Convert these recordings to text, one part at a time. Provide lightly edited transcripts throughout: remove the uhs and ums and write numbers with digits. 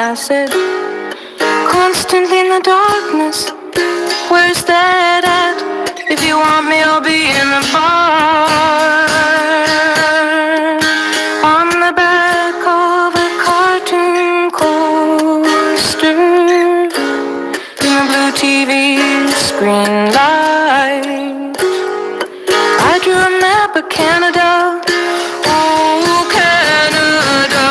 I said, constantly in the darkness, where's that at? If you want me, I'll be in the bar. On the back of a cartoon coaster, in the blue TV screen light, I drew a map of Canada. Oh, Canada,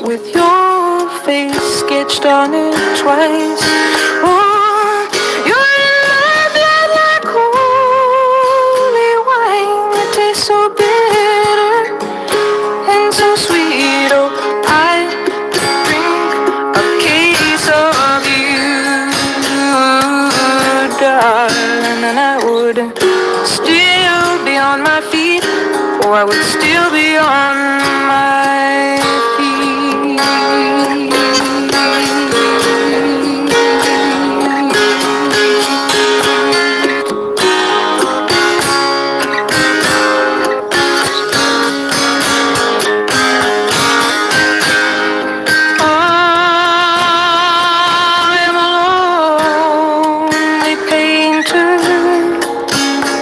with your face sketched on it twice. Oh, you're in my blood like holy wine. It tastes so bitter and so sweet. Oh, I could drink a case of you, darling, and I would still be on my feet. Oh, I would still be on my feet. I'm a lonely painter.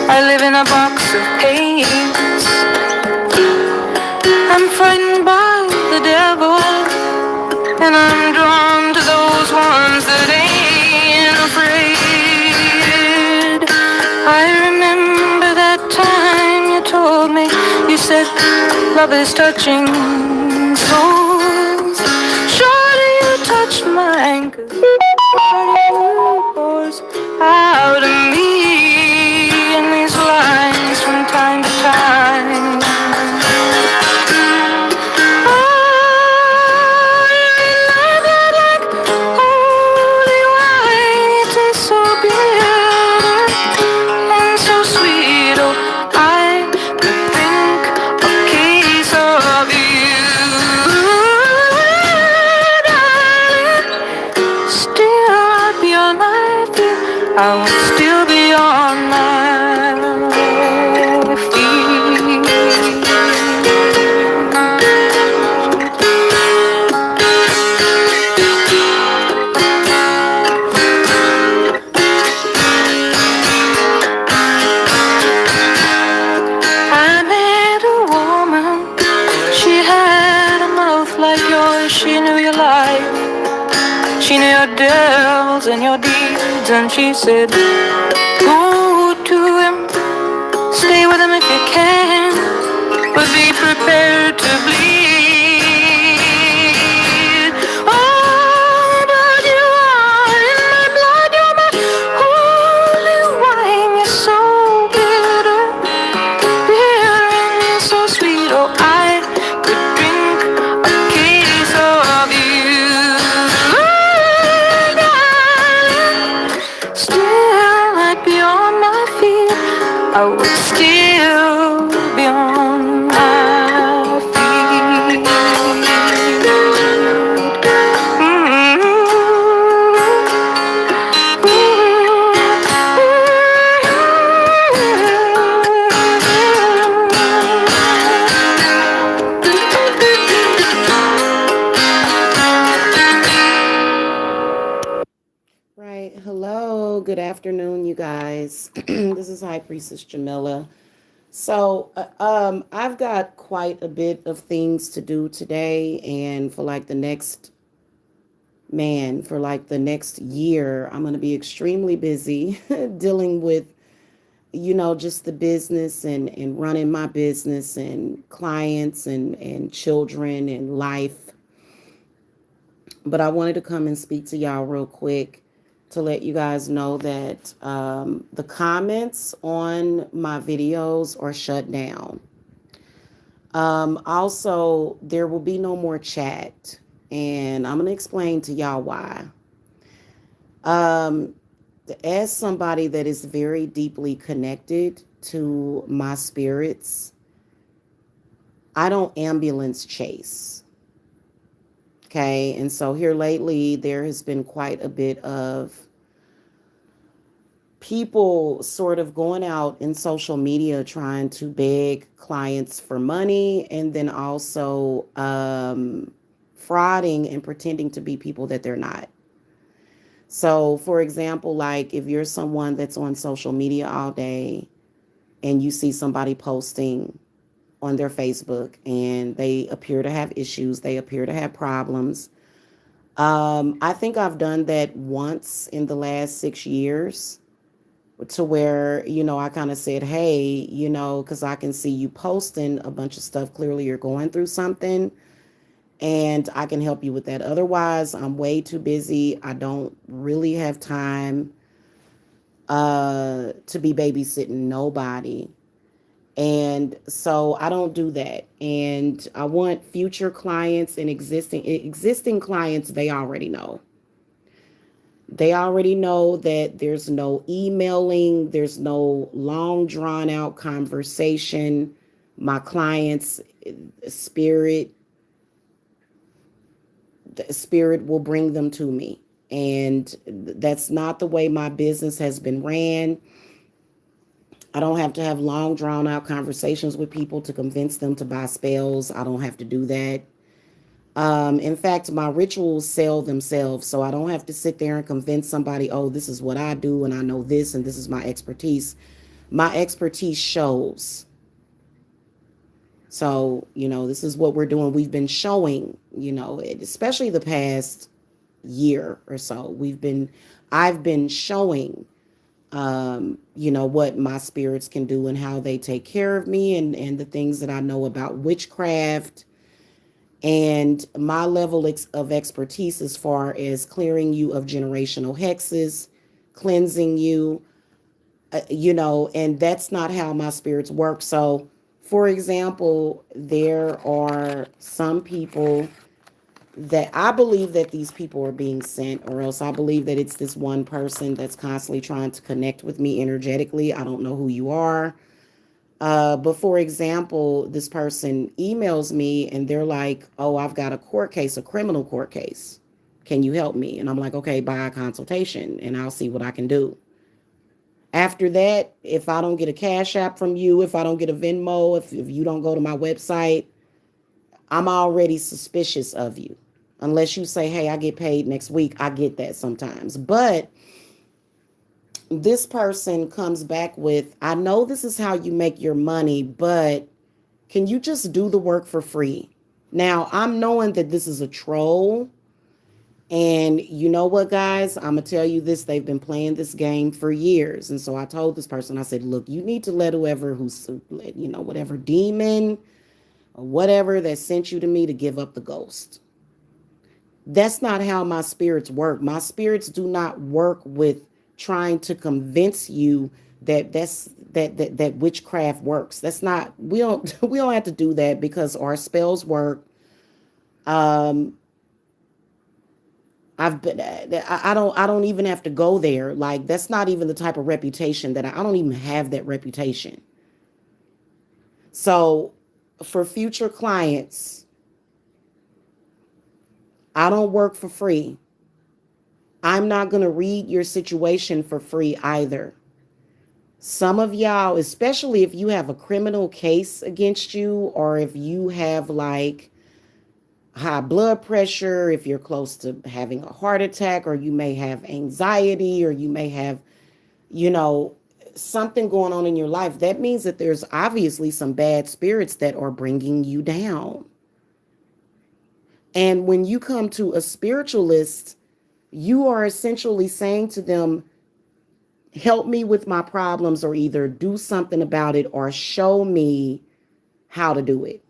I live in a box of paints. I'm frightened by the devil, and I'm drawn to those ones that ain't afraid. I remember that time you told me, you said, love is touching souls. Surely you touched mine, 'cause you pours out of me in these lines from time to time. I would still be on my feet. I met a woman, she had a mouth like yours, she knew your life. She knew your devils and your deeds, and she said, go to him, stay with him if you can, but be prepared to bleed. Oh, but you are in my blood, you're my holy wine, you're so bitter, bitter and so sweet. Oh, I could drink a case of you. I would still be on my feet. Right. Hello. Good afternoon, you guys. This is High Priestess Jamila. So, I've got quite a bit of things to do today, and for like the next year, I'm going to be extremely busy dealing with, just the business and running my business and clients and children and life. But I wanted to come and speak to y'all real quick to let you guys know that the comments on my videos are shut down. Also, there will be no more chat, and I'm going to explain to y'all why. As somebody that is very deeply connected to my spirits, I don't ambulance chase. Okay, and so here lately, there has been quite a bit of people sort of going out in social media trying to beg clients for money, and then also frauding and pretending to be people that they're not. So, for example, like if you're someone that's on social media all day and you see somebody posting on their Facebook and they appear to have issues, they appear to have problems. I think I've done that once in the last 6 years, to where, I kind of said, hey, because I can see you posting a bunch of stuff. Clearly, you're going through something, and I can help you with that. Otherwise, I'm way too busy. I don't really have time to be babysitting nobody. And so I don't do that. And I want future clients and existing clients, they already know. They already know that there's no emailing, there's no long drawn out conversation. My clients, spirit, the spirit will bring them to me. And that's not the way my business has been ran. I don't have to have long drawn out conversations with people to convince them to buy spells. I don't have to do that. In fact, my rituals sell themselves, so I don't have to sit there and convince somebody, oh, this is what I do and I know this and this is my expertise. My expertise shows. So, this is what we're doing. We've been showing, especially the past year or so. I've been showing, what my spirits can do and how they take care of me, and the things that I know about witchcraft and my level of expertise as far as clearing you of generational hexes, cleansing you, and that's not how my spirits work. So, for example, there are some people that I believe that these people are being sent, or else I believe that it's this one person that's constantly trying to connect with me energetically. I don't know who you are. But for example, this person emails me and they're like, oh, I've got a court case, a criminal court case. Can you help me? And I'm like, okay, buy a consultation and I'll see what I can do. After that, if I don't get a Cashapp from you, if I don't get a Venmo, if you don't go to my website, I'm already suspicious of you. Unless you say, hey, I get paid next week. I get that sometimes. But this person comes back with, I know this is how you make your money, but can you just do the work for free? Now, I'm knowing that this is a troll. And you know what, guys? I'm going to tell you this. They've been playing this game for years. And so I told this person, I said, look, you need to let whatever demon or whatever that sent you to me to give up the ghost. That's not how my spirits work. My spirits do not work with trying to convince you that witchcraft works. That's not, we don't we don't have to do that because our spells work. I don't even have to go there. Like, that's not even the type of reputation that I don't even have that reputation. So for future clients, I don't work for free. I'm not going to read your situation for free either. Some of y'all, especially if you have a criminal case against you, or if you have like high blood pressure, if you're close to having a heart attack, or you may have anxiety, or you may have, something going on in your life, that means that there's obviously some bad spirits that are bringing you down. And when you come to a spiritualist, you are essentially saying to them, help me with my problems, or either do something about it, or show me how to do it.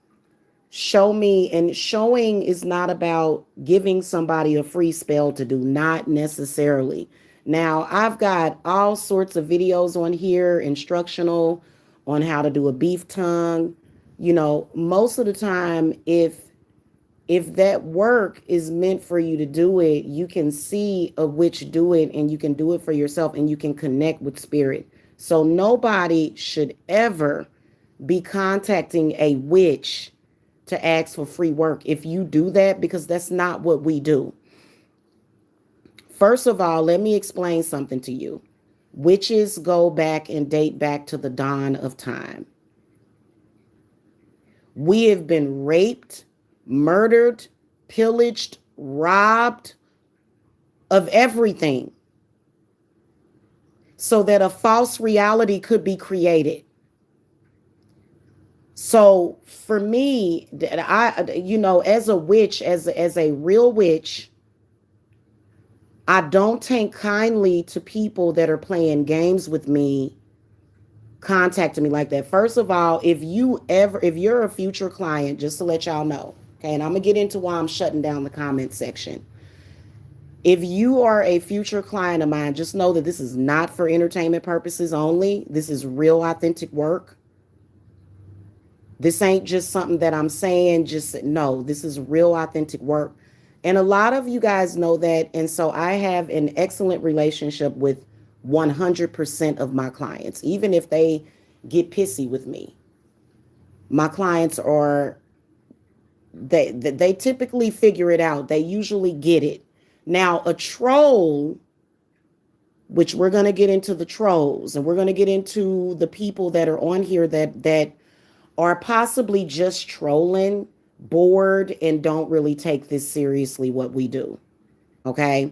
Show me. And showing is not about giving somebody a free spell to do, not necessarily. Now, I've got all sorts of videos on here, instructional on how to do a beef tongue. Most of the time, if that work is meant for you to do it, you can see a witch do it, and you can do it for yourself, and you can connect with spirit. So nobody should ever be contacting a witch to ask for free work if you do that, because that's not what we do. First of all, let me explain something to you. Witches go back and date back to the dawn of time. We have been raped, murdered, pillaged, robbed of everything so that a false reality could be created. So for me, as a witch, as a real witch, I don't take kindly to people that are playing games with me, contacting me like that. First of all, if you're a future client, just to let y'all know, okay, and I'm gonna get into why I'm shutting down the comment section. If you are a future client of mine, just know that this is not for entertainment purposes only. This is real, authentic work. This ain't just something that I'm saying, just no, this is real, authentic work. And a lot of you guys know that. And so I have an excellent relationship with 100% of my clients, even if they get pissy with me. My clients are, they typically figure it out. They usually get it. Now, a troll, which we're going to get into the trolls, and we're going to get into the people that are on here that are possibly just trolling, bored, and don't really take this seriously, what we do. Okay?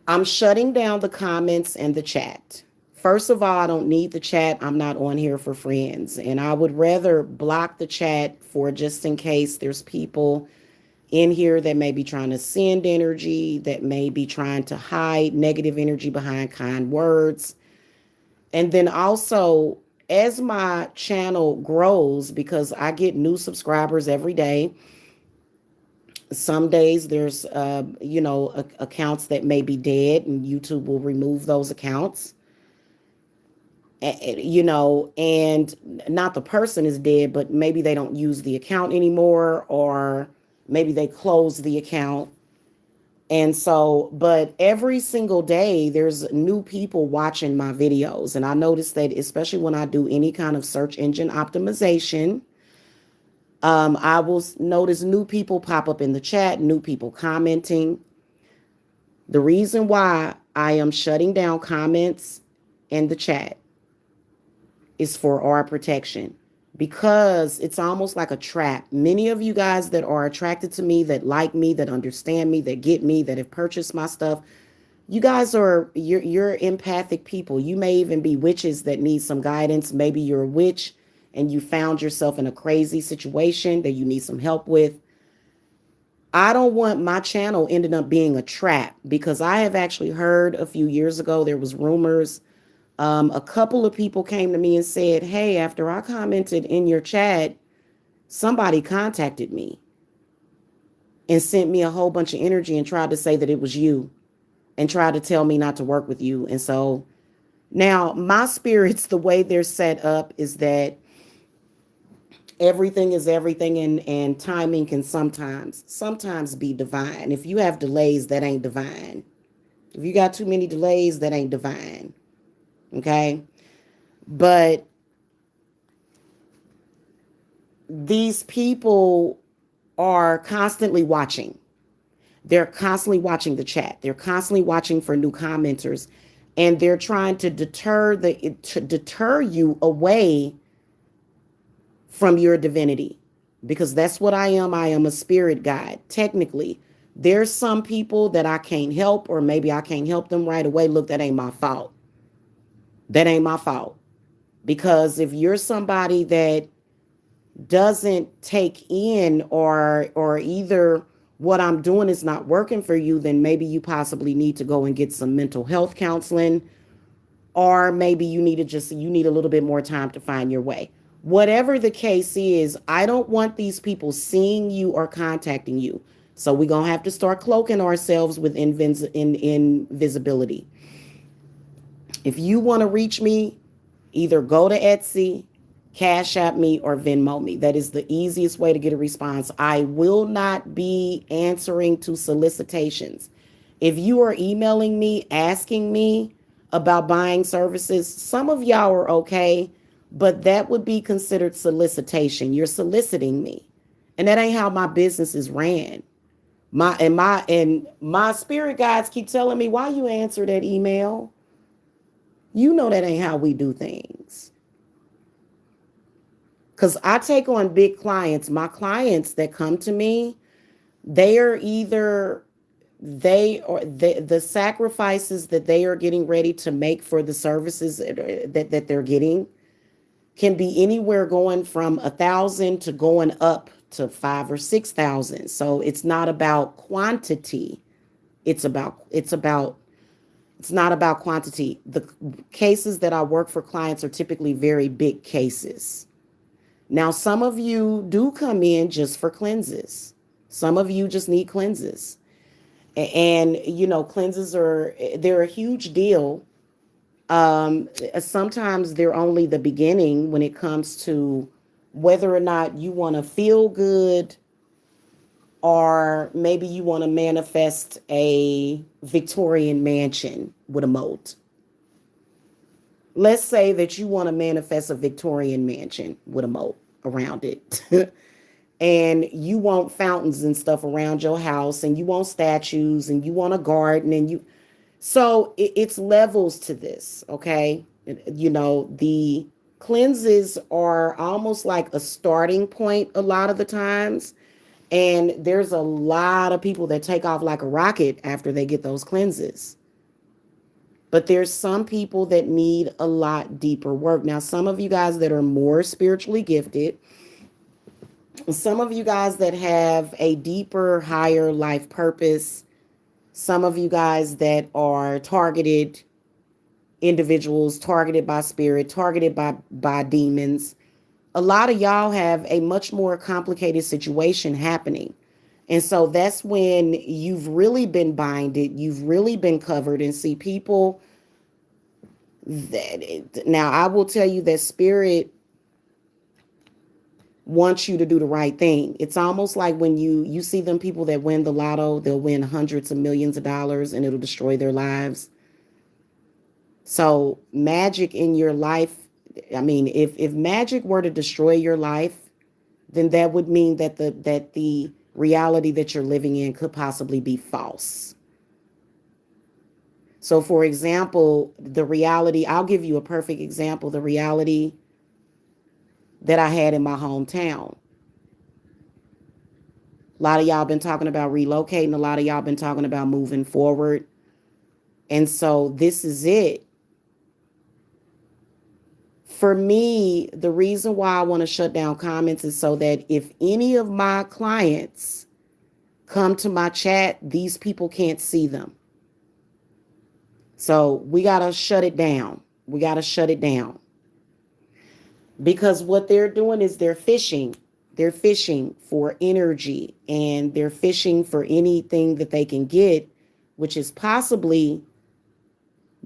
I'm shutting down the comments and the chat. First of all, I don't need the chat. I'm not on here for friends. And I would rather block the chat for just in case there's people in here that may be trying to send energy, that may be trying to hide negative energy behind kind words. And then also, as my channel grows, because I get new subscribers every day, some days there's, accounts that may be dead and YouTube will remove those accounts. And not the person is dead, but maybe they don't use the account anymore, or maybe they close the account. And so, but every single day there's new people watching my videos. And I notice that especially when I do any kind of search engine optimization, I will notice new people pop up in the chat, new people commenting. The reason why I am shutting down comments in the chat is for our protection, because it's almost like a trap. Many of you guys that are attracted to me, that like me, that understand me, that get me, that have purchased my stuff, you guys you're empathic people. You may even be witches that need some guidance. Maybe you're a witch and you found yourself in a crazy situation that you need some help with. I don't want my channel ending up being a trap, because I have actually heard a few years ago, there was rumors. A couple of people came to me and said, hey, after I commented in your chat, somebody contacted me and sent me a whole bunch of energy and tried to say that it was you and tried to tell me not to work with you. And so now my spirits, the way they're set up is that everything is everything, and timing can sometimes be divine. If you have delays, that ain't divine. If you got too many delays, that ain't divine. Okay? But these people are constantly watching. They're constantly watching the chat. They're constantly watching for new commenters, and they're trying to deter you away from your divinity, because that's what I am. I am a spirit guide. Technically, there's some people that I can't help, or maybe I can't help them right away. Look, that ain't my fault. That ain't my fault. Because if you're somebody that doesn't take in, or either what I'm doing is not working for you, then maybe you possibly need to go and get some mental health counseling, or maybe you need a little bit more time to find your way. Whatever the case is, I don't want these people seeing you or contacting you. So we're going to have to start cloaking ourselves with invisibility. If you want to reach me, either go to Etsy, Cashapp me, or Venmo me. That is the easiest way to get a response. I will not be answering to solicitations. If you are emailing me, asking me about buying services, some of y'all are okay, but that would be considered solicitation. You're soliciting me. And that ain't how my business is ran. My spirit guides keep telling me, why you answer that email? You know that ain't how we do things. Because I take on big clients. My clients that come to me, they are either the sacrifices that they are getting ready to make for the services that they're getting can be anywhere going from 1,000 to going up to 5 or 6,000. So it's not about quantity. It's not about quantity. The cases that I work for clients are typically very big cases. Now, some of you do come in just for cleanses. Some of you just need cleanses. And, cleanses they're a huge deal. Sometimes they're only the beginning when it comes to whether or not you want to feel good, or maybe you want to manifest a Victorian mansion with a moat. Let's say that you want to manifest a Victorian mansion with a moat around it. And you want fountains and stuff around your house, and you want statues, and you want a garden, so it's levels to this, okay? The cleanses are almost like a starting point a lot of the times. And there's a lot of people that take off like a rocket after they get those cleanses. But there's some people that need a lot deeper work. Now, some of you guys that are more spiritually gifted, some of you guys that have a deeper, higher life purpose, some of you guys that are targeted individuals, targeted by spirit, targeted by demons. A lot of y'all have a much more complicated situation happening. And so that's when you've really been binded, you've really been covered, and see people now I will tell you that spirit wants you to do the right thing. It's almost like when you see them people that win the lotto, they'll win hundreds of millions of dollars and it'll destroy their lives. So magic in your life, I mean, if magic were to destroy your life, then that would mean that the reality that you're living in could possibly be false. So for example, the reality, I'll give you a perfect example, the reality that I had in my hometown. A lot of y'all been talking about relocating. A lot of y'all been talking about moving forward. And so this is it. For me, the reason why I want to shut down comments is so that if any of my clients come to my chat, these people can't see them. So we got to shut it down. We got to shut it down. Because what they're doing is they're fishing. They're fishing for energy, and they're fishing for anything that they can get, which has possibly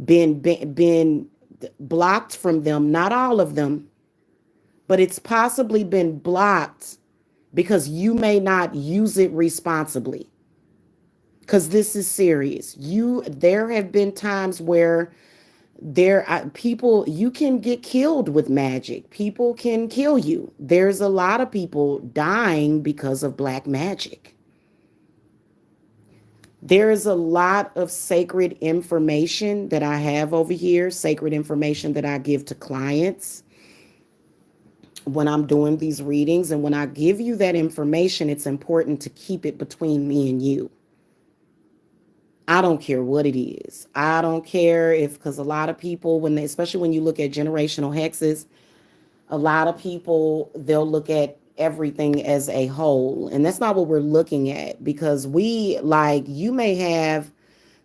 been blocked from them. Not all of them, but it's possibly been blocked because you may not use it responsibly. Because this is serious. There have been times where people, you can get killed with magic. People can kill you. There's a lot of people dying because of black magic. There's a lot of sacred information that I have over here, sacred information that I give to clients when I'm doing these readings. And when I give you that information, it's important to keep it between me and you. I don't care what it is. I don't care because a lot of people, especially when you look at generational hexes, a lot of people, they'll look at everything as a whole. And that's not what we're looking at, because you may have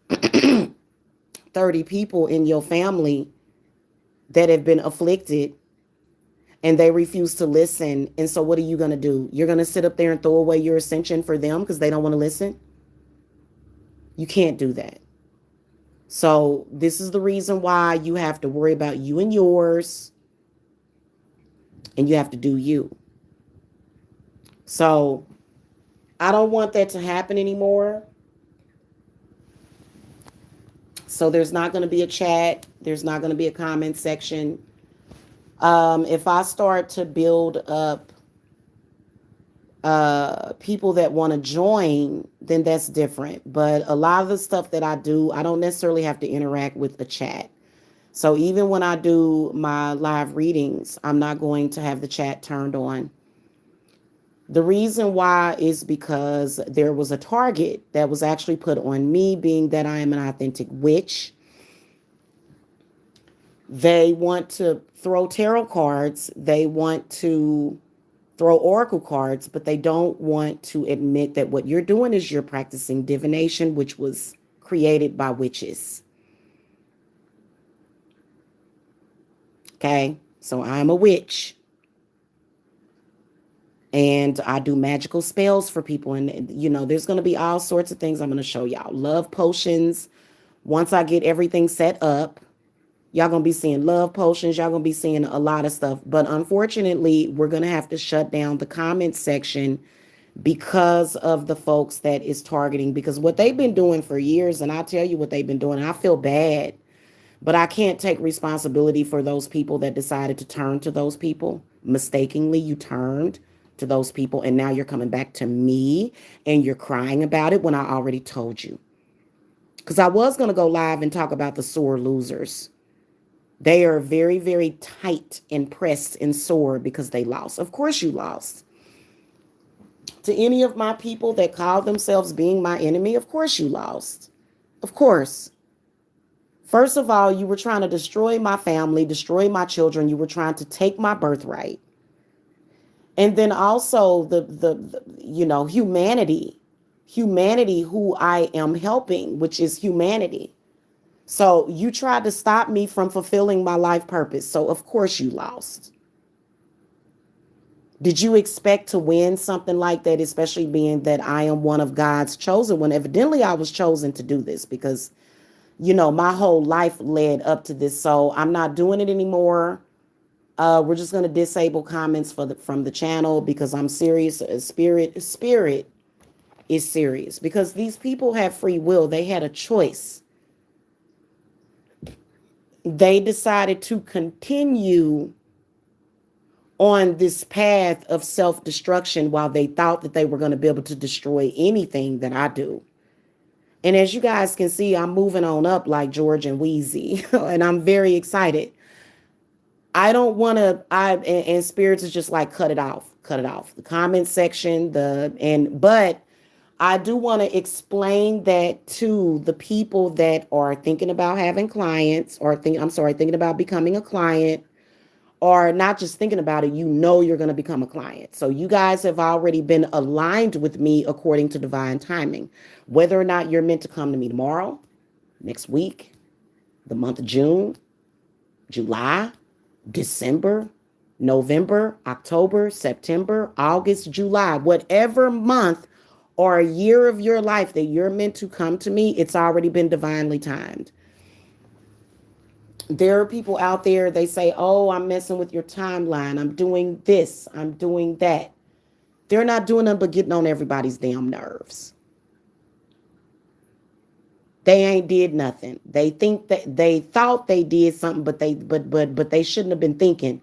30 people in your family that have been afflicted and they refuse to listen. And so what are you going to do? You're going to sit up there and throw away your ascension for them because they don't want to listen? You can't do that. So this is the reason why you have to worry about you and yours, and you have to do you. So I don't want that to happen anymore. So there's not going to be a chat. There's not going to be a comment section. If I start to build up people that want to join, then that's different. But a lot of the stuff that I do, I don't necessarily have to interact with a chat. So even when I do my live readings, I'm not going to have the chat turned on. The reason why is because there was a target that was actually put on me, being that I am an authentic witch. They want to throw tarot cards, they want to throw oracle cards, but they don't want to admit that what you're doing is you're practicing divination, which was created by witches. Okay, so I'm a witch and I do magical spells for people. And, there's going to be all sorts of things I'm going to show y'all. Love potions. Once I get everything set up, y'all going to be seeing love potions. Y'all going to be seeing a lot of stuff. But unfortunately, we're going to have to shut down the comment section because of the folks that is targeting. Because what they've been doing for years, and I'll tell you what they've been doing, and I feel bad. But I can't take responsibility for those people that decided to turn to those people. Mistakenly, you turned to those people, and now you're coming back to me and you're crying about it when I already told you. Because I was going to go live and talk about the sore losers. They are very, very tight and pressed and sore because they lost. Of course you lost. To any of my people that call themselves being my enemy, of course you lost. Of course. First of all, you were trying to destroy my family, destroy my children. You were trying to take my birthright. And then also the humanity who I am helping, which is humanity. So you tried to stop me from fulfilling my life purpose. So of course you lost. Did you expect to win something like that, especially being that I am one of God's chosen one? Evidently, I was chosen to do this because my whole life led up to this. So I'm not doing it anymore. We're just going to disable comments from the channel because I'm serious. Spirit is serious because these people have free will. They had a choice. They decided to continue on this path of self-destruction while they thought that they were going to be able to destroy anything that I do. And as you guys can see, I'm moving on up like George and Wheezy, and I'm very excited. I don't want to, and spirits is just like, cut it off. The comment section, but I do want to explain that to the people that are thinking about having clients thinking about becoming a client, or not just thinking about it, you're going to become a client. So you guys have already been aligned with me according to divine timing. Whether or not you're meant to come to me tomorrow, next week, the month of June, July, December, November, October, September, August, July, whatever month or year of your life that you're meant to come to me, it's already been divinely timed. There are people out there, they say, oh, I'm messing with your timeline. I'm doing this. I'm doing that. They're not doing nothing but getting on everybody's damn nerves. They ain't did nothing. They think that they thought they did something, but they shouldn't have been thinking.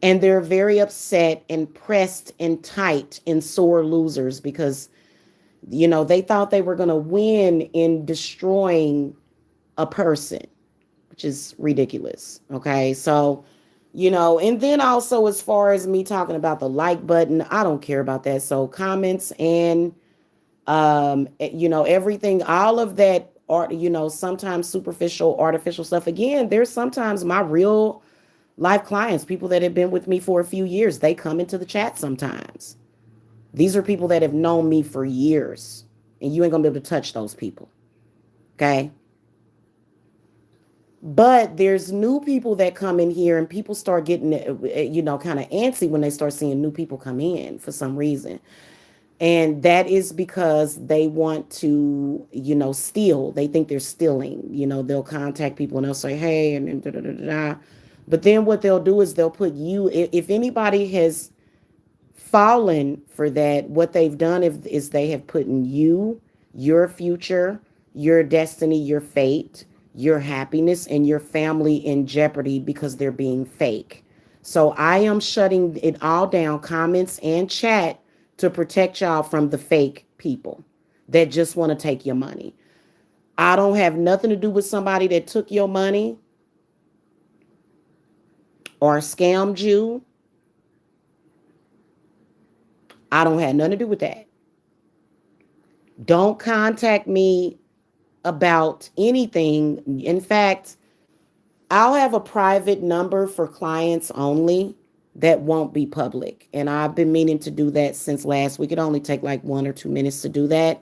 And they're very upset and pressed and tight and sore losers because they thought they were going to win in destroying a person, which is ridiculous. Okay. So, and then also as far as me talking about the like button, I don't care about that. So comments and, everything, all of that art, sometimes superficial, artificial stuff. Again, there's sometimes my real life clients, people that have been with me for a few years, they come into the chat sometimes. These are people that have known me for years, and you ain't gonna be able to touch those people. Okay. But there's new people that come in here and people start getting, kind of antsy when they start seeing new people come in for some reason. And that is because they want to, steal. They think they're stealing. They'll contact people and they'll say, hey, and da, da, da, da. But then what they'll do is they'll put you, if anybody has fallen for that, what they've done is they have put in you, your future, your destiny, your fate, your happiness, and your family in jeopardy because they're being fake. So I am shutting it all down, comments and chat, to protect y'all from the fake people that just want to take your money. I don't have nothing to do with somebody that took your money or scammed you. I don't have nothing to do with that. Don't contact me about anything. In fact, I'll have a private number for clients only that won't be public. And I've been meaning to do that since last week. It only take like 1 or 2 minutes to do that.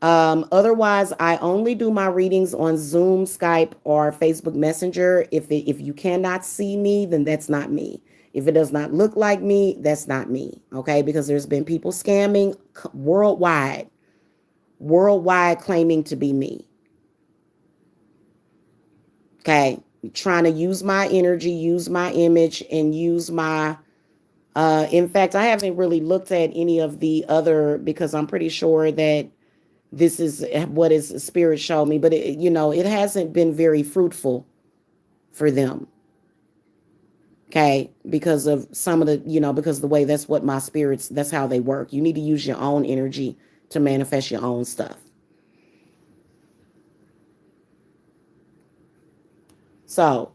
Otherwise, I only do my readings on Zoom, Skype, or Facebook Messenger. If you cannot see me, then that's not me. If it does not look like me, that's not me. Okay, because there's been people scamming worldwide claiming to be me. Okay, trying to use my energy, use my image, and use my. In fact, I haven't really looked at any of the other, because I'm pretty sure that this is what his spirit showed me, but it hasn't been very fruitful for them. Okay, because of some of the, because of the way, that's what my spirits, that's how they work. You need to use your own energy to manifest your own stuff. So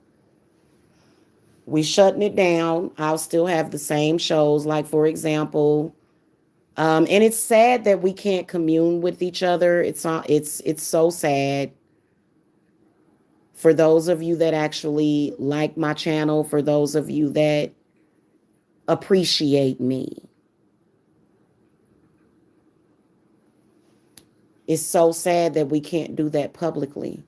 we shutting it down. I'll still have the same shows, like for example, and it's sad that we can't commune with each other. It's so sad. For those of you that actually like my channel, for those of you that appreciate me, it's so sad that we can't do that publicly.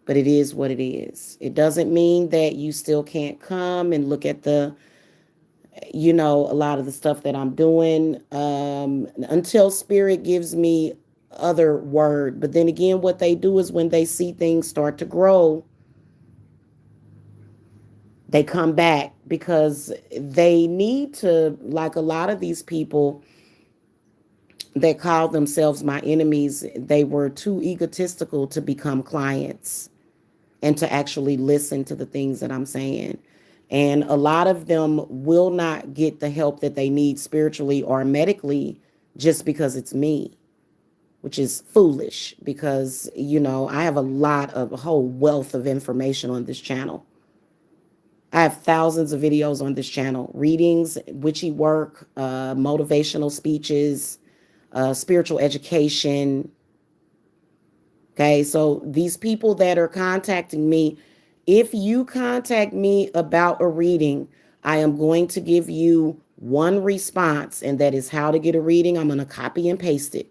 But it is what it is. It doesn't mean that you still can't come and look at a lot of the stuff that I'm doing, until spirit gives me other word. But then again, what they do is when they see things start to grow, they come back, because they need to, like a lot of these people that call themselves my enemies, they were too egotistical to become clients and to actually listen to the things that I'm saying. And a lot of them will not get the help that they need spiritually or medically just because it's me, which is foolish, because, I have a whole wealth of information on this channel. I have thousands of videos on this channel, readings, witchy work, motivational speeches, spiritual education. Okay, so these people that are contacting me, if you contact me about a reading, I am going to give you one response, and that is how to get a reading. I'm going to copy and paste it.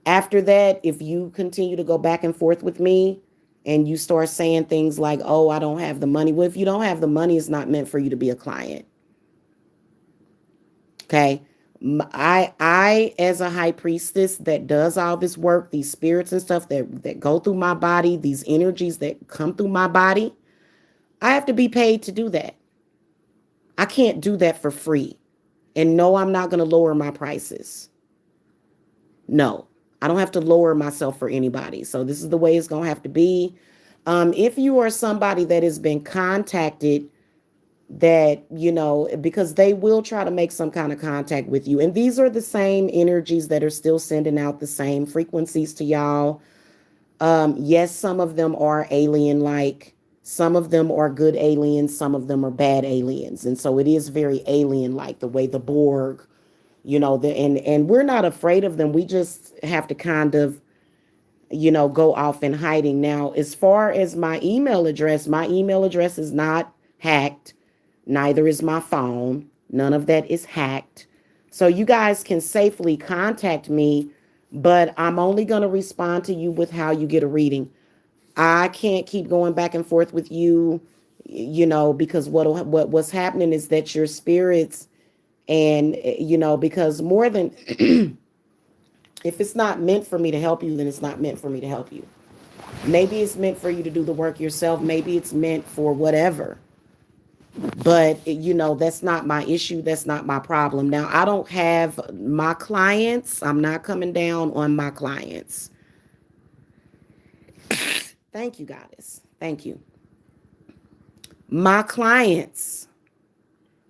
After that, if you continue to go back and forth with me and you start saying things like, oh, I don't have the money. Well, if you don't have the money, it's not meant for you to be a client. Okay. I, as a high priestess that does all this work, these spirits and stuff that go through my body, these energies that come through my body, I have to be paid to do that. I can't do that for free. And no, I'm not going to lower my prices. No, I don't have to lower myself for anybody. So this is the way it's going to have to be. If you are somebody that has been contacted, that, because they will try to make some kind of contact with you. And these are the same energies that are still sending out the same frequencies to y'all. Yes, some of them are alien-like. Some of them are good aliens. Some of them are bad aliens. And so it is very alien-like, the way the Borg, and we're not afraid of them. We just have to kind of, go off in hiding. Now, as far as my email address is not hacked. Neither is my phone. None of that is hacked. So you guys can safely contact me, but I'm only going to respond to you with how you get a reading. I can't keep going back and forth with you, because what's happening is that your spirits, and, because more than, if it's not meant for me to help you, then it's not meant for me to help you. Maybe it's meant for you to do the work yourself. Maybe it's meant for whatever. But, that's not my issue. That's not my problem. Now, I don't have my clients. I'm not coming down on my clients. Thank you, Goddess. Thank you. My clients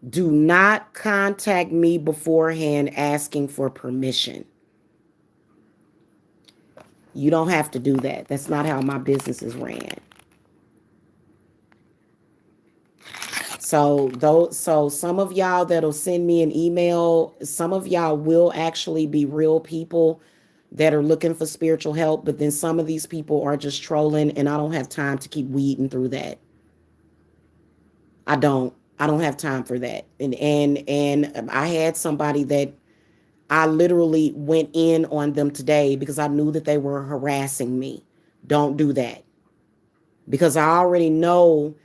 do not contact me beforehand asking for permission. You don't have to do that. That's not how my business is ran. So some of y'all that'll send me an email, some of y'all will actually be real people that are looking for spiritual help, but then some of these people are just trolling, and I don't have time to keep weeding through that. I don't have time for that. And I had somebody that I literally went in on them today because I knew that they were harassing me. Don't do that. Because I already know.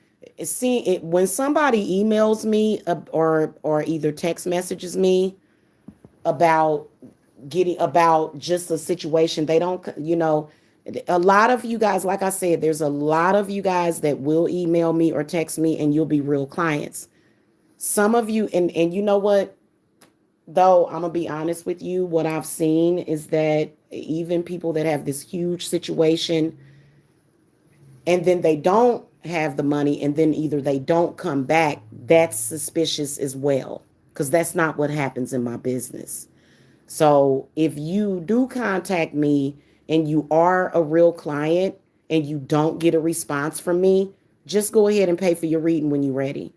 See, when somebody emails me or either text messages me about about just a situation, they don't, a lot of you guys, like I said, there's a lot of you guys that will email me or text me and you'll be real clients. Some of you, and you know what, though, I'm gonna be honest with you, what I've seen is that even people that have this huge situation and then they don't have the money and then either they don't come back, that's suspicious as well, because that's not what happens in my business. So if you do contact me and you are a real client and you don't get a response from me, just go ahead and pay for your reading when you're ready.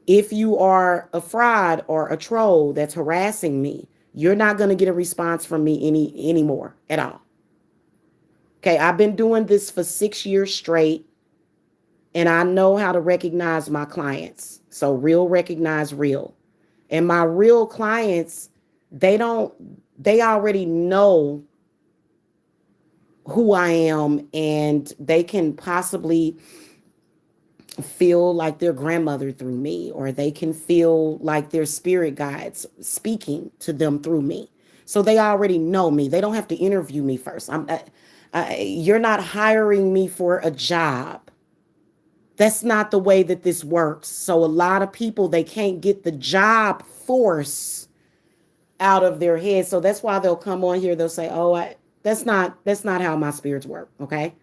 If you are a fraud or a troll that's harassing me, you're not going to get a response from me anymore at all. Okay, I've been doing this for 6 years straight, and I know how to recognize my clients. So real recognize real. And my real clients, they already know who I am, and they can possibly feel like their grandmother through me, or they can feel like their spirit guides speaking to them through me. So they already know me. They don't have to interview me first. You're not hiring me for a job. That's not the way that this works. So a lot of people, they can't get the job force out of their head. So that's why they'll come on here. They'll say, "Oh, that's not how my spirits work." Okay.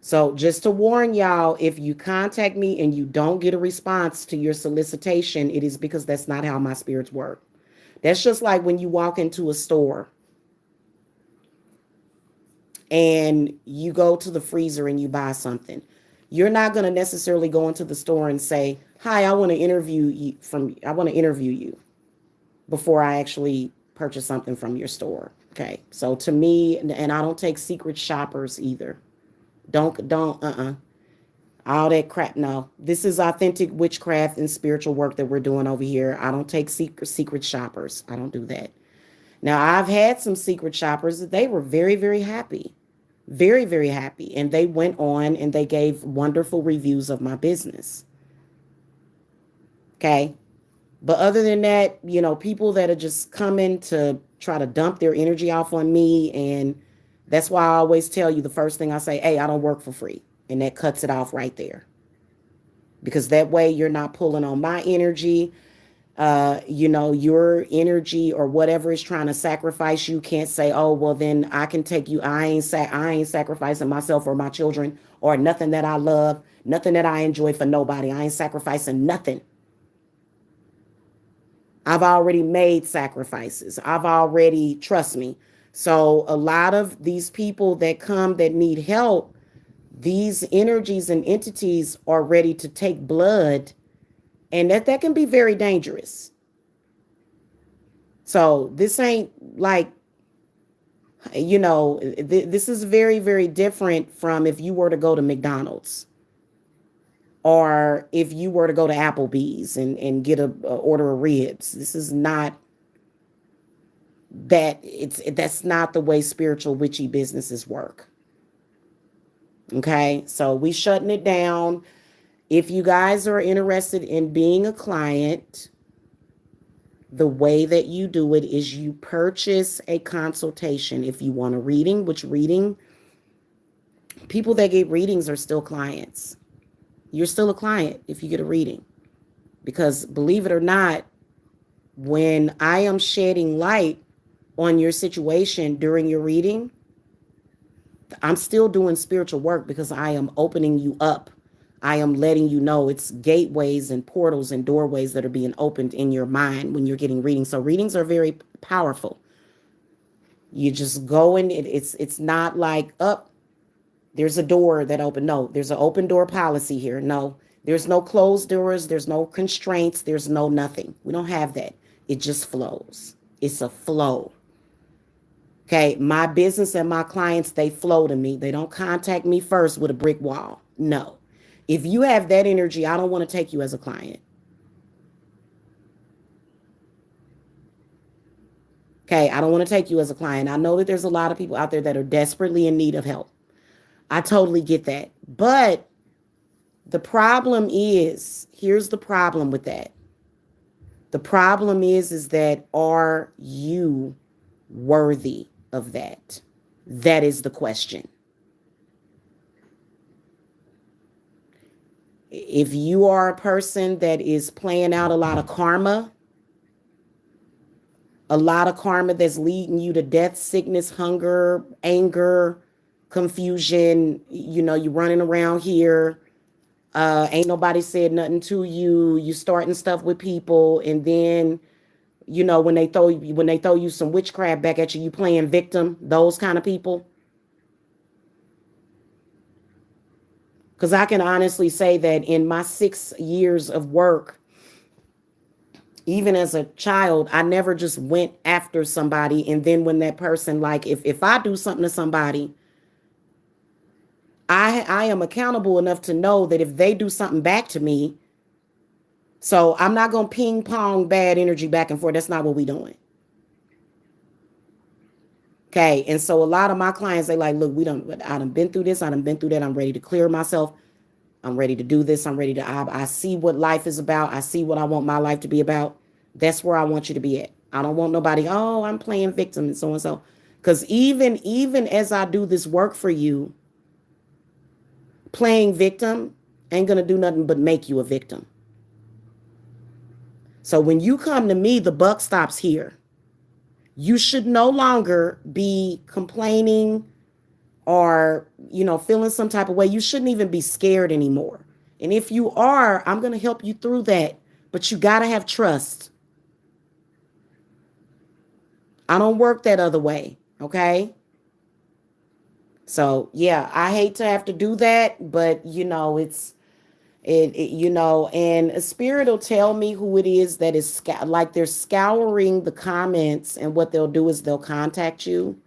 So just to warn y'all, if you contact me and you don't get a response to your solicitation, it is because that's not how my spirits work. That's just like when you walk into a store and you go to the freezer and you buy something. You're not going to necessarily go into the store and say, "Hi, I want to interview you before I actually purchase something from your store." Okay. So to me, and I don't take secret shoppers either. Don't all that crap. No, this is authentic witchcraft and spiritual work that we're doing over here. I don't take secret shoppers. I don't do that. Now, I've had some secret shoppers that they were very, very happy, very, very happy. And they went on and they gave wonderful reviews of my business. Okay. But other than that, people that are just coming to try to dump their energy off on me. And that's why I always tell you, the first thing I say, "Hey, I don't work for free." And that cuts it off right there. Because that way you're not pulling on my energy. Your energy or whatever is trying to sacrifice you can't say, "Oh, well, then I can take you. I ain't sacrificing myself or my children or nothing that I love, nothing that I enjoy for nobody. I ain't sacrificing nothing. I've already made sacrifices. Trust me." So a lot of these people that come that need help, these energies and entities are ready to take blood, and that can be very dangerous. So this ain't like, this is very, very different from if you were to go to McDonald's or if you were to go to Applebee's and get a order of ribs. This is not that. That's not the way spiritual witchy businesses work. Okay, so we shutting it down. If you guys are interested in being a client, the way that you do it is you purchase a consultation. If you want a reading, people that get readings are still clients. You're still a client if you get a reading. Because believe it or not, when I am shedding light on your situation during your reading, I'm still doing spiritual work because I am opening you up. I am letting you know it's gateways and portals and doorways that are being opened in your mind when you're getting readings. So readings are very powerful. You just go in. It's not like up. There's a door that open. No, there's an open door policy here. No, there's no closed doors. There's no constraints. There's no nothing. We don't have that. It just flows. It's a flow. Okay, my business and my clients, they flow to me. They don't contact me first with a brick wall. No. If you have that energy, I don't want to take you as a client. Okay, I don't want to take you as a client. I know that there's a lot of people out there that are desperately in need of help. I totally get that. But the problem is, here's the problem with that. The problem is that are you worthy of that? That is the question. If you are a person that is playing out a lot of karma that's leading you to death, sickness, hunger, anger, confusion, you running around here, ain't nobody said nothing to you, you starting stuff with people, and then when they throw you some witchcraft back at you, you playing victim, those kind of people. Because I can honestly say that in my 6 years of work, even as a child, I never just went after somebody. And then when that person, like, if I do something to somebody, I am accountable enough to know that if they do something back to me, so I'm not going to ping pong bad energy back and forth. That's not what we doing. Okay. And so a lot of my clients, they like, look, I done been through this. I done been through that. I'm ready to clear myself. I'm ready to do this. I see what life is about. I see what I want my life to be about. That's where I want you to be at. I don't want nobody, oh, I'm playing victim and so and so. Because even as I do this work for you, playing victim ain't going to do nothing but make you a victim. So when you come to me, the buck stops here. You should no longer be complaining or, feeling some type of way. You shouldn't even be scared anymore. And if you are, I'm going to help you through that. But you got to have trust. I don't work that other way. Okay. So, yeah, I hate to have to do that. But, and a spirit will tell me who it is that is like they're scouring the comments. And what they'll do is they'll contact you.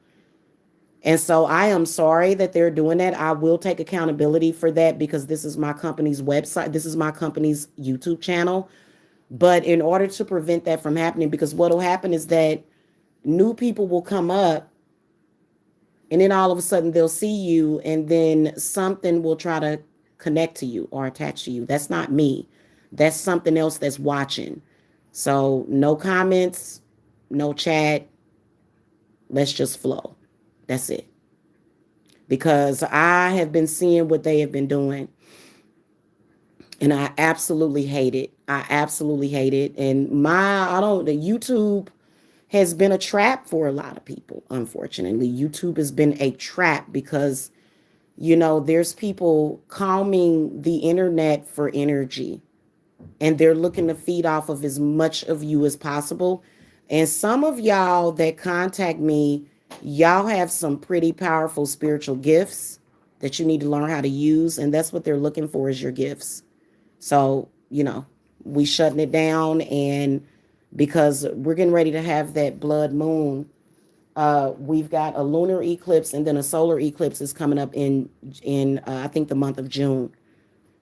And so I am sorry that they're doing that. I will take accountability for that because this is my company's website. This is my company's YouTube channel. But in order to prevent that from happening, because what will happen is that new people will come up and then all of a sudden they'll see you and then something will try to connect to you or attach to you. That's not me. That's something else that's watching. So no comments, no chat. Let's just flow. That's it. Because I have been seeing what they have been doing. And I absolutely hate it. I absolutely hate it. And the YouTube has been a trap for a lot of people, unfortunately. YouTube has been a trap because, there's people combing the internet for energy. And they're looking to feed off of as much of you as possible. And some of y'all that contact me, y'all have some pretty powerful spiritual gifts that you need to learn how to use. And that's what they're looking for is your gifts. So, we shutting it down. And because we're getting ready to have that blood moon, we've got a lunar eclipse and then a solar eclipse is coming up in I think the month of June.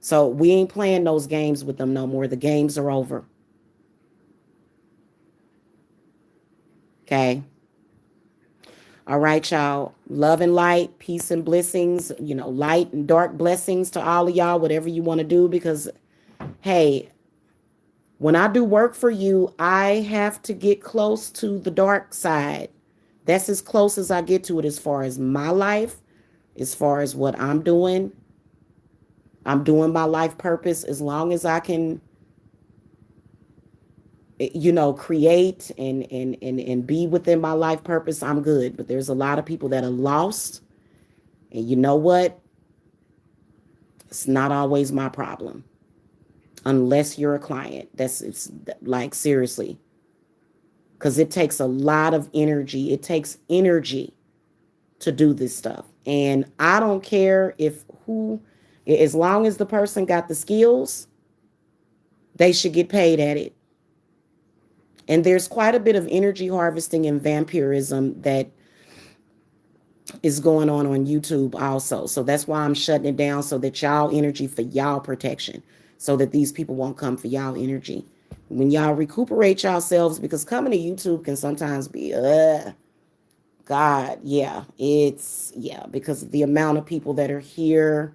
So we ain't playing those games with them no more. The games are over. Okay. All right, y'all. Love and light, peace and blessings, light and dark blessings to all of y'all, whatever you want to do, because, hey, when I do work for you, I have to get close to the dark side. That's as close as I get to it as far as my life, as far as what I'm doing. I'm doing my life purpose as long as I can, create and be within my life purpose, I'm good. But there's a lot of people that are lost And you know what? It's not always my problem unless you're a client. It's like seriously, because it takes a lot of energy. It takes energy to do this stuff. And I don't care as long as the person got the skills, they should get paid at it. And there's quite a bit of energy harvesting and vampirism that is going on YouTube also. So that's why I'm shutting it down, so that y'all energy for y'all protection, so that these people won't come for y'all energy. When y'all recuperate yourselves, because coming to YouTube can sometimes be, God, yeah, because of the amount of people that are here.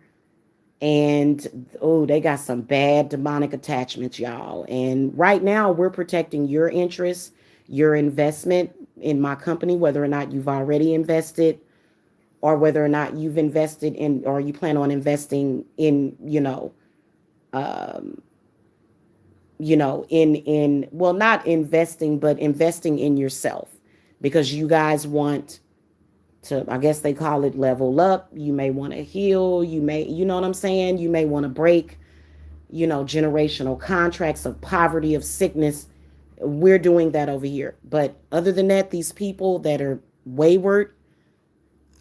And oh, they got some bad demonic attachments, y'all. And right now, we're protecting your interests, your investment in my company, whether or not you've already invested, or whether or not you've invested in, or you plan on investing in, well, not investing, but investing in yourself, because you guys want to, I guess they call it level up. You may want to heal. You may, you know what I'm saying? You may want to break, generational contracts of poverty, of sickness. We're doing that over here. But other than that, these people that are wayward,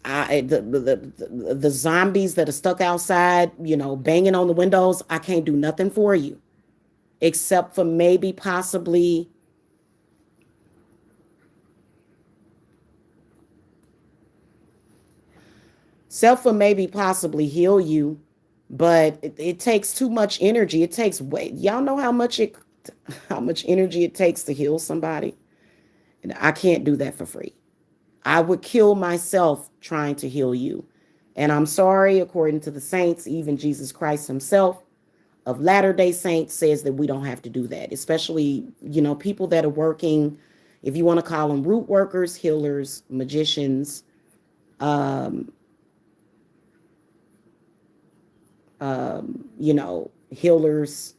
the zombies that are stuck outside, banging on the windows, I can't do nothing for you except for maybe possibly heal you, but it takes too much energy. It takes way, y'all know how much energy it takes to heal somebody. And I can't do that for free. I would kill myself trying to heal you. And I'm sorry, according to the saints, even Jesus Christ himself of Latter-day Saints says that we don't have to do that, especially, people that are working, if you want to call them root workers, healers, magicians, healers,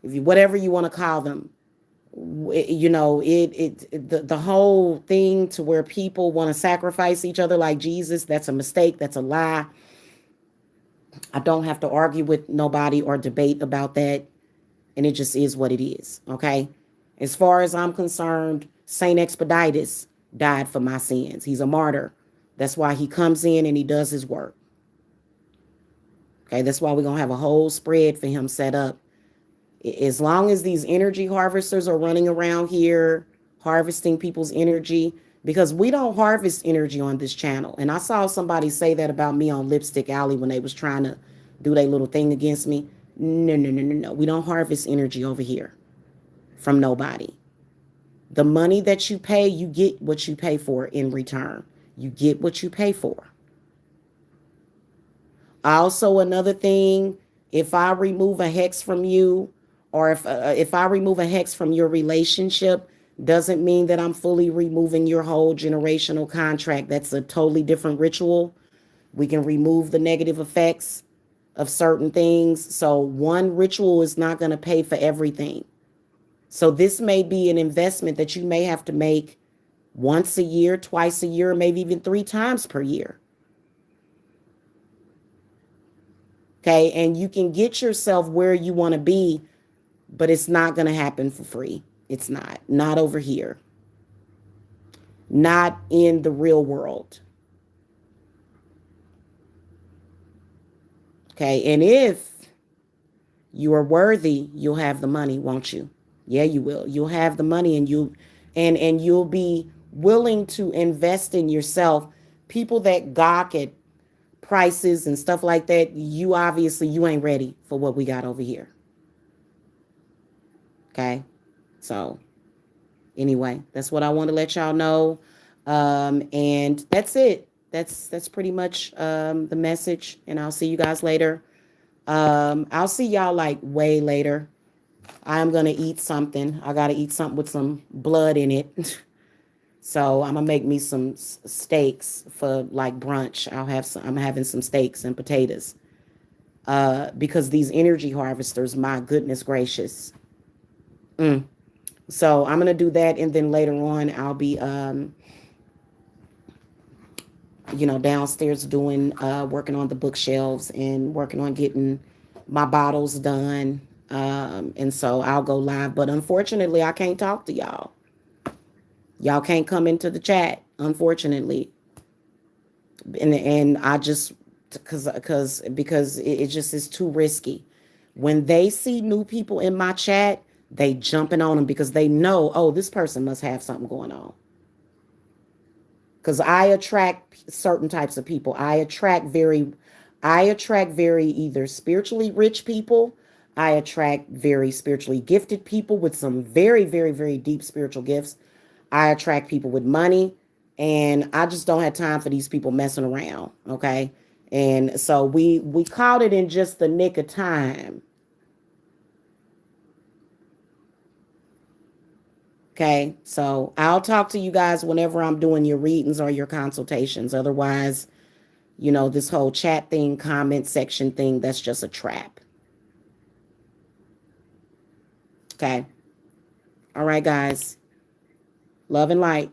whatever you want to call them. The whole thing to where people want to sacrifice each other like Jesus, that's a mistake. That's a lie. I don't have to argue with nobody or debate about that. And it just is what it is. Okay. As far as I'm concerned, Saint Expeditus died for my sins. He's a martyr. That's why he comes in and he does his work. Okay. That's why we're going to have a whole spread for him set up. As long as these energy harvesters are running around here harvesting people's energy, because we don't harvest energy on this channel. And I saw somebody say that about me on Lipstick Alley when they was trying to do their little thing against me. No, no, no, no, no. We don't harvest energy over here from nobody. The money that you pay, you get what you pay for in return. You get what you pay for. Also, another thing, if I remove a hex from you, or if I remove a hex from your relationship, doesn't mean that I'm fully removing your whole generational contract. That's a totally different ritual. We can remove the negative effects of certain things. So one ritual is not going to pay for everything. So this may be an investment that you may have to make once a year, twice a year, maybe even 3 times per year. Okay, and you can get yourself where you want to be, but it's not going to happen for free. It's not over here. Not in the real world. Okay, and if you are worthy, you'll have the money, won't you? Yeah, you will. You'll have the money, and you'll be willing to invest in yourself. People that gawk at prices and stuff like that, you ain't ready for what we got over here. Okay, so anyway, that's what I want to let y'all know, and that's it. That's pretty much the message, and I'll see you guys later. I'll see y'all like way later. I'm gonna eat something. I gotta eat something with some blood in it. So I'm gonna make me some steaks for like brunch. I'm having some steaks and potatoes. Because these energy harvesters, my goodness gracious. So I'm gonna do that, and then later on I'll be downstairs doing, working on the bookshelves and working on getting my bottles done. And so I'll go live. But unfortunately, I can't talk to y'all. Y'all can't come into the chat, unfortunately. And I just, because it just is too risky. When they see new people in my chat, they jumping on them because they know, oh, this person must have something going on. Because I attract certain types of people. I attract very either spiritually rich people. I attract very spiritually gifted people with some very, very, very deep spiritual gifts. I attract people with money, and I just don't have time for these people messing around. Okay. And so we caught it in just the nick of time. Okay. So I'll talk to you guys whenever I'm doing your readings or your consultations. Otherwise, this whole chat thing, comment section thing, that's just a trap. Okay. All right, guys. Love and light.